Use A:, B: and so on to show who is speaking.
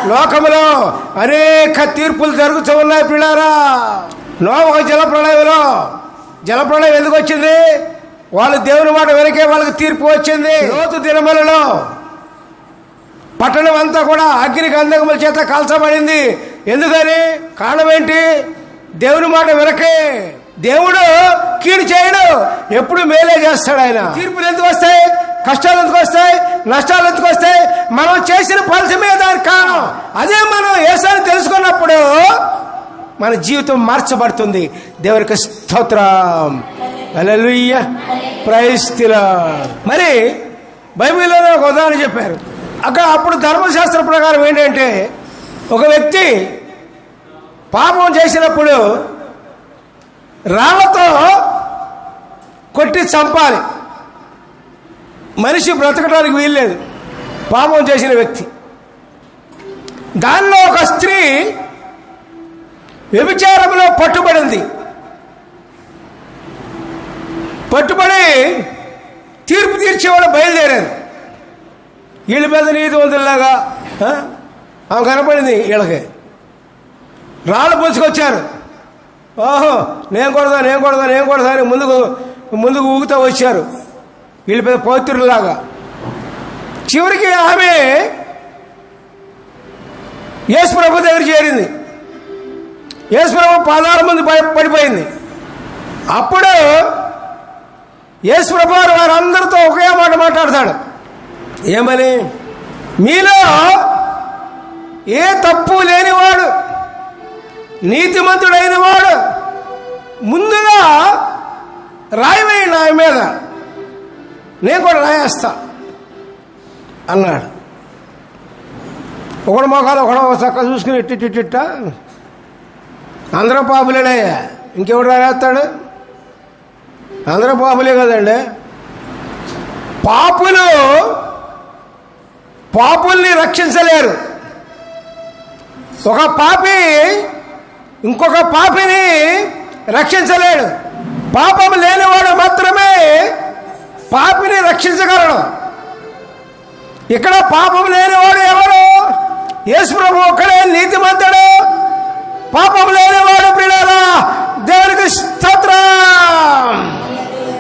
A: లోకములో అనేక తీర్పులు జరుగుతూ ఉన్నాయి పిల్లారా. నోవహు జలప్రళయం ఎందుకు వచ్చింది? వాళ్ళు దేవుని మాట వెనకే వాళ్ళకి తీర్పు వచ్చింది. లోతు దినములలో పట్టణం అంతా కూడా అగ్ని గంధకముల చేత కాల్చబడింది. ఎందుకని? కారణం ఏంటి? దేవుని మాట వెనకే. దేవుడు కీడు చేయడు, ఎప్పుడు మేలే చేస్తాడు ఆయన. తీర్పులు ఎందుకు వస్తాయి? కష్టాలు ఎందుకు వస్తాయి? నష్టాలు ఎందుకు వస్తాయి? మనం చేసిన ఫలితమే దానికి కారణం. అదే మనం యేసుని తెలుసుకున్నప్పుడు మన జీవితం మార్చబడుతుంది. దేవునికి స్తోత్రం, హల్లెలూయా, ప్రైజ్ ది లార్డ్. మరి బైబిల్లో ఒక ఉదాహరణ చెప్పారు. అప్పుడు ధర్మశాస్త్ర ప్రకారం ఏంటంటే, ఒక వ్యక్తి పాపం చేసినప్పుడు రాళ్లతో కొట్టి చంపాలి. మనిషి బ్రతకడానికి వీల్లేదు పాపం చేసిన వ్యక్తి. దానిలో ఒక స్త్రీ వ్యభిచారంలో పట్టుబడి తీర్పు తీర్చేవాడు బయలుదేరారు. వీళ్ళ మీద నీతి వంతుల్లాగా ఆమె కనపడింది. వీళ్ళకి రాళ్ళు పూసుకొచ్చారు. ఓహో, నేను కొడదా అని ముందుకు ఊగుతూ వచ్చారు వీళ్ళ మీద పవిత్రులాగా. చివరికి ఆమె యేసు ప్రభు దగ్గర చేరింది. యేసు ప్రభు పాదాల ముందు పడిపోయింది. అప్పుడు యేసు ప్రభు వారందరితో ఒకే మాట మాట్లాడతాడు. ఏమని? మీలో ఏ తప్పు లేనివాడు, నీతిమంతుడైన వాడు ముందుగా రాయివేయండి ఆయన మీద, నేను కూడా రాయేస్తా అన్నాడు. ఒకడు మొఖాలు ఒకడో చక్క చూసుకుని ఇట్టిట్టిట్ట అందరూ పాపులేనయ్యా, ఇంకెవడు రాయేస్తాడు? అందరూ పాపులే కదండి. పాపుల్ని రక్షించలేరు. ఒక పాపి ఇంకొక పాపిని రక్షించలేడు. పాపం లేనివాడు మాత్రమే పాపిని రక్షించగలడు. ఇక్కడ పాపం లేనివాడు ఎవరు? యేసు ప్రభు ఒక్కడే నీతిమంతుడు. పాపం లేనివాడు ప్రియులారా దేవునికి స్తోత్రం.